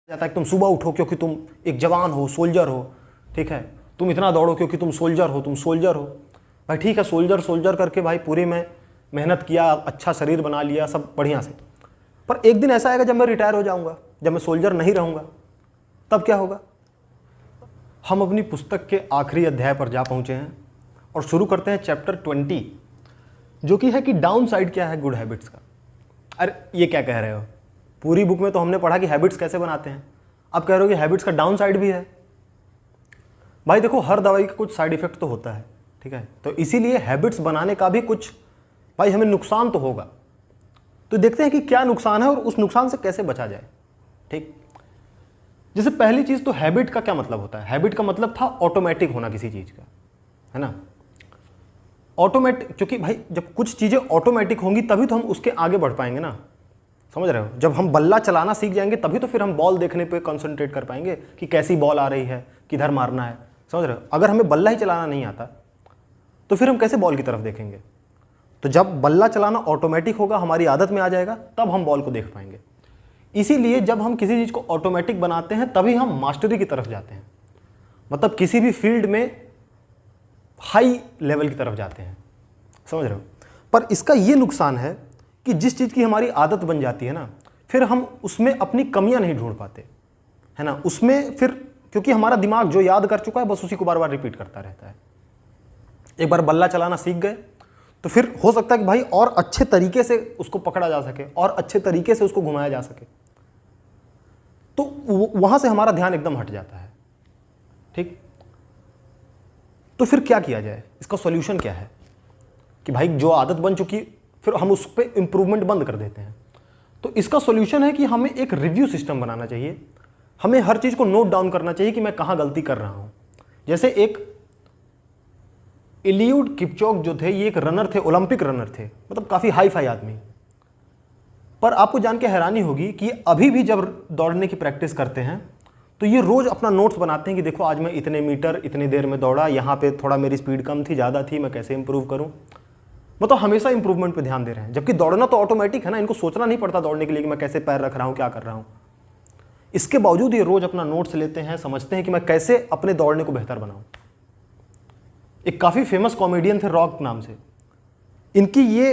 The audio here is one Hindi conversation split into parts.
जाता है कि तुम सुबह उठो क्योंकि तुम एक जवान हो, सोल्जर हो, ठीक है, तुम इतना दौड़ो क्योंकि तुम सोल्जर हो, तुम सोल्जर हो। भाई ठीक है, सोल्जर सोल्जर करके भाई पूरे में मेहनत किया, अच्छा शरीर बना लिया, सब बढ़िया से। पर एक दिन ऐसा आएगा जब मैं रिटायर हो जाऊंगा, जब मैं सोल्जर नहीं रहूंगा, तब क्या होगा? हम अपनी पुस्तक के आखिरी अध्याय पर जा पहुंचे हैं और शुरू करते हैं चैप्टर 20, जो कि है कि डाउन साइड क्या है गुड हैबिट्स का। अरे ये क्या कह रहे हो, पूरी बुक में तो हमने पढ़ा कि हैबिट्स कैसे बनाते हैं, अब कह रहे हो कि हैबिट्स का डाउन साइड भी है। भाई देखो, हर दवाई का कुछ साइड इफेक्ट तो होता है, ठीक है, तो इसीलिए हैबिट्स बनाने का भी कुछ भाई हमें नुकसान तो होगा। तो देखते हैं कि क्या नुकसान है और उस नुकसान से कैसे बचा जाए। ठीक, जैसे पहली चीज तो हैबिट का क्या मतलब होता है। हैबिट का मतलब था ऑटोमेटिक होना किसी चीज का, है ना। ऑटोमेटिक, क्योंकि भाई जब कुछ चीजें ऑटोमेटिक होंगी तभी तो हम उसके आगे बढ़ पाएंगे ना, समझ रहे हो। जब हम बल्ला चलाना सीख जाएंगे तभी तो फिर हम बॉल देखने पे कंसंट्रेट कर पाएंगे कि कैसी बॉल आ रही है, किधर मारना है, समझ रहे हो। अगर हमें बल्ला ही चलाना नहीं आता तो फिर हम कैसे बॉल की तरफ देखेंगे। तो जब बल्ला चलाना ऑटोमेटिक होगा, हमारी आदत में आ जाएगा, तब हम बॉल को देख पाएंगे। इसीलिए जब हम किसी चीज़ को ऑटोमेटिक बनाते हैं तभी हम मास्टरी की तरफ जाते हैं, मतलब किसी भी फील्ड में हाई लेवल की तरफ जाते हैं, समझ रहे हो। पर इसका ये नुकसान है कि जिस चीज़ की हमारी आदत बन जाती है ना, फिर हम उसमें अपनी कमियां नहीं ढूंढ पाते, है ना। उसमें फिर क्योंकि हमारा दिमाग जो याद कर चुका है बस उसी को बार बार रिपीट करता रहता है। एक बार बल्ला चलाना सीख गए तो फिर हो सकता है कि भाई और अच्छे तरीके से उसको पकड़ा जा सके और अच्छे तरीके से उसको घुमाया जा सके, तो वहां से हमारा ध्यान एकदम हट जाता है। ठीक, तो फिर क्या किया जाए, इसका सॉल्यूशन क्या है कि भाई जो आदत बन चुकी फिर हम उस पर इंप्रूवमेंट बंद कर देते हैं। तो इसका सॉल्यूशन है कि हमें एक रिव्यू सिस्टम बनाना चाहिए। हमें हर चीज को नोट डाउन करना चाहिए कि मैं कहां गलती कर रहा हूं। जैसे एक एलियूड किपचॉग जो थे, ये एक रनर थे, ओलंपिक रनर थे, मतलब काफी हाई फाई आदमी। पर आपको जान के हैरानी होगी कि अभी भी जब दौड़ने की प्रैक्टिस करते हैं तो ये रोज अपना नोट्स बनाते हैं कि देखो आज मैं इतने मीटर इतनी देर में दौड़ा, यहाँ पे थोड़ा मेरी स्पीड कम थी, ज़्यादा थी, मैं कैसे इंप्रूव करूँ। मतलब हमेशा इंप्रूवमेंट पे ध्यान दे रहे हैं, जबकि दौड़ना तो ऑटोमेटिक है ना, इनको सोचना नहीं पड़ता दौड़ने के लिए कि मैं कैसे पैर रख रहा हूँ, क्या कर रहा हूँ। इसके बावजूद ये रोज अपना नोट्स लेते हैं, समझते हैं कि मैं कैसे अपने दौड़ने को बेहतर बनाऊँ। एक काफ़ी फेमस कॉमेडियन थे रॉक नाम से, इनकी ये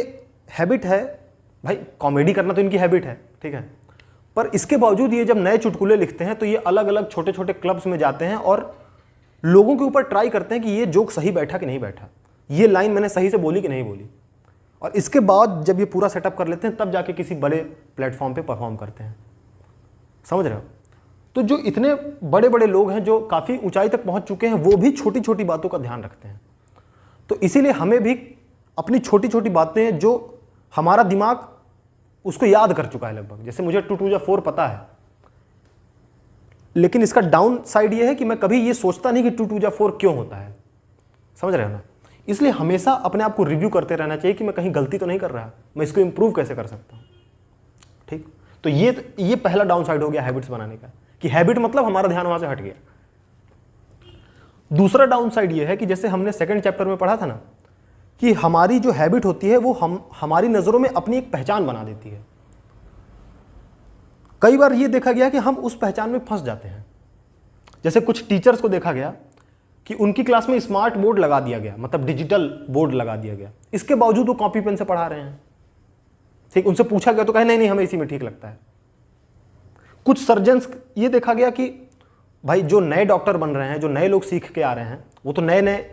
हैबिट है, भाई कॉमेडी करना तो इनकी हैबिट है, ठीक है, पर इसके बावजूद ये जब नए चुटकुले लिखते हैं तो ये अलग अलग छोटे छोटे क्लब्स में जाते हैं और लोगों के ऊपर ट्राई करते हैं कि ये जोक सही बैठा कि नहीं बैठा, ये लाइन मैंने सही से बोली कि नहीं बोली। और इसके बाद जब ये पूरा सेटअप कर लेते हैं तब जाके किसी बड़े प्लेटफॉर्म पे परफॉर्म करते हैं, समझ रहे हो। तो जो इतने बड़े बड़े लोग हैं जो काफ़ी ऊंचाई तक पहुंच चुके हैं, वो भी छोटी छोटी बातों का ध्यान रखते हैं। तो इसीलिए हमें भी अपनी छोटी छोटी बातें जो हमारा दिमाग उसको याद कर चुका है लगभग, जैसे मुझे 2 2 जा 4 पता है, लेकिन इसका डाउन साइड ये है कि मैं कभी ये सोचता नहीं कि 2 2 जा 4 क्यों होता है, समझ रहे हो ना। इसलिए हमेशा अपने आप को रिव्यू करते रहना चाहिए कि मैं कहीं गलती तो नहीं कर रहा, मैं इसको इंप्रूव कैसे कर सकता हूँ। ठीक, तो ये पहला डाउन साइड हो गया हैबिट्स बनाने का, कि हैबिट मतलब हमारा ध्यान वहां से हट गया। दूसरा डाउन साइड ये है कि जैसे हमने सेकंड चैप्टर में पढ़ा था ना, कि हमारी जो हैबिट होती है वो हमारी नजरों में अपनी एक पहचान बना देती है। कई बार ये देखा गया कि हम उस पहचान में फंस जाते हैं। जैसे कुछ टीचर्स को देखा गया कि उनकी क्लास में स्मार्ट बोर्ड लगा दिया गया, मतलब डिजिटल बोर्ड लगा दिया गया, इसके बावजूद वो कॉपी पेन से पढ़ा रहे हैं। ठीक, उनसे पूछा गया तो कहे नहीं नहीं हमें इसी में ठीक लगता है। कुछ सर्जन्स, ये देखा गया कि भाई जो नए डॉक्टर बन रहे हैं, जो नए लोग सीख के आ रहे हैं, वो तो नए नए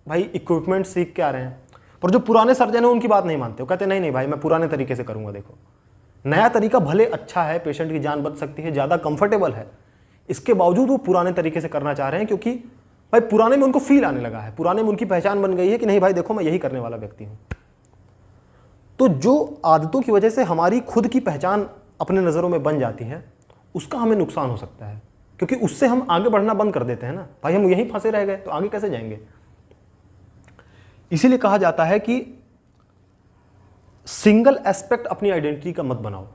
भाई इक्विपमेंट सीख के आ रहे हैं, पर जो पुराने सर्जन है उनकी बात नहीं मानते। वो कहते नहीं नहीं भाई मैं पुराने तरीके से करूंगा। देखो, नया तरीका भले अच्छा है, पेशेंट की जान बच सकती है, ज़्यादा कंफर्टेबल है, इसके बावजूद वो पुराने तरीके से करना चाह रहे हैं, क्योंकि भाई पुराने में उनको फील आने लगा है, पुराने में उनकी पहचान बन गई है कि नहीं भाई देखो मैं यही करने वाला व्यक्ति हूँ। तो जो आदतों की वजह से हमारी खुद की पहचान अपने नज़रों में बन जाती है, उसका हमें नुकसान हो सकता है, क्योंकि उससे हम आगे बढ़ना बंद कर देते हैं ना। भाई हम यहीं फंसे रह गए तो आगे कैसे जाएंगे। इसीलिए कहा जाता है कि सिंगल एस्पेक्ट अपनी आइडेंटिटी का मत बनाओ।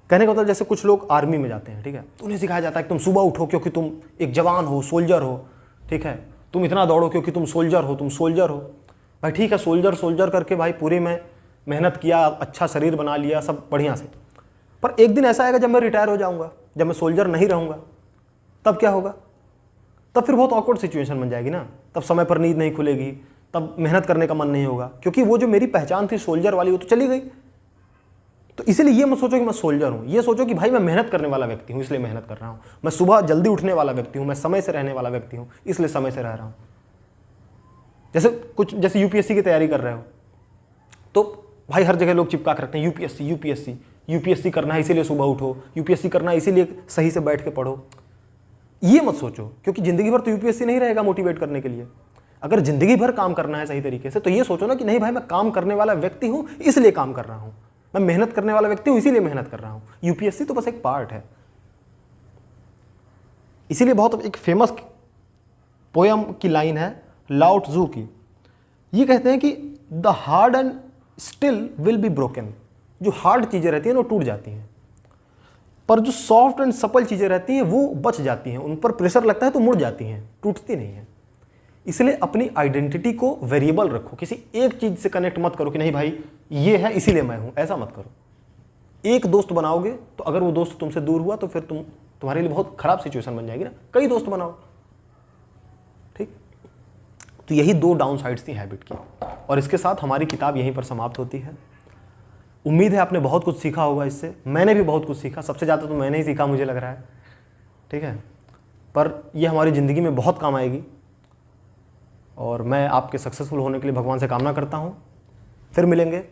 कहने का मतलब जैसे कुछ लोग आर्मी में जाते हैं, ठीक है, तो उन्हें सिखाया जाता है कि तुम सुबह उठो क्योंकि तुम एक जवान हो, सोल्जर हो, ठीक है, तुम इतना दौड़ो क्योंकि तुम सोल्जर हो, तुम सोल्जर हो। भाई ठीक है, सोल्जर सोल्जर करके भाई पूरे में मेहनत किया, अच्छा शरीर बना लिया, सब बढ़िया से। पर एक दिन ऐसा आएगा जब मैं रिटायर हो जाऊंगा, जब मैं सोल्जर नहीं रहूँगा तब क्या होगा? तब फिर बहुत ऑकवर्ड सिचुएशन बन जाएगी ना। तब समय पर नींद नहीं खुलेगी, तब मेहनत करने का मन नहीं होगा, क्योंकि वो जो मेरी पहचान थी सोल्जर वाली वो तो चली गई। तो इसीलिए ये मत सोचो कि मैं सोल्जर हूँ, ये सोचो कि भाई मैं मेहनत करने वाला व्यक्ति हूँ इसलिए मेहनत कर रहा हूँ, मैं सुबह जल्दी उठने वाला व्यक्ति हूँ, मैं समय से रहने वाला व्यक्ति हूँ इसलिए समय से रह रहा हूँ। जैसे यूपीएससी की तैयारी कर रहे हो तो भाई हर जगह लोग चिपका के रखते हैं यूपीएससी यूपीएससी यूपीएससी करना है इसीलिए सुबह उठो, यूपीएससी करना है इसीलिए सही से बैठ के पढ़ो। ये मत सोचो, क्योंकि जिंदगी भर तो यूपीएससी नहीं रहेगा मोटिवेट करने के लिए। अगर जिंदगी भर काम करना है सही तरीके से तो ये सोचो ना कि नहीं भाई मैं काम करने वाला व्यक्ति हूं इसलिए काम कर रहा हूं, मैं मेहनत करने वाला व्यक्ति हूं इसीलिए मेहनत कर रहा हूं। यूपीएससी तो बस एक पार्ट है। इसीलिए बहुत एक फेमस पोयम की लाइन है लाओ त्जू की, ये कहते हैं कि the hard and still will be broken. जो हार्ड चीजें रहती हैं वो टूट जाती हैं, पर जो सॉफ्ट एंड सपल चीजें रहती हैं वो बच जाती हैं, उन पर प्रेशर लगता है तो मुड़ जाती हैं, टूटती नहीं हैं। इसलिए अपनी आइडेंटिटी को वेरिएबल रखो, किसी एक चीज से कनेक्ट मत करो कि नहीं भाई ये है इसीलिए मैं हूं, ऐसा मत करो। एक दोस्त बनाओगे तो अगर वो दोस्त तुमसे दूर हुआ तो फिर तुम्हारे लिए बहुत खराब सिचुएशन बन जाएगी ना। कई दोस्त बनाओ, ठीक। तो यही 2 डाउन साइड्स थी हैबिट की, और इसके साथ हमारी किताब यहीं पर समाप्त होती है। उम्मीद है आपने बहुत कुछ सीखा होगा इससे। मैंने भी बहुत कुछ सीखा, सबसे ज़्यादा तो मैंने ही सीखा मुझे लग रहा है, ठीक है। पर यह हमारी ज़िंदगी में बहुत काम आएगी, और मैं आपके सक्सेसफुल होने के लिए भगवान से कामना करता हूँ। फिर मिलेंगे।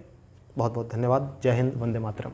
बहुत बहुत धन्यवाद। जय हिंद, वंदे मातरम।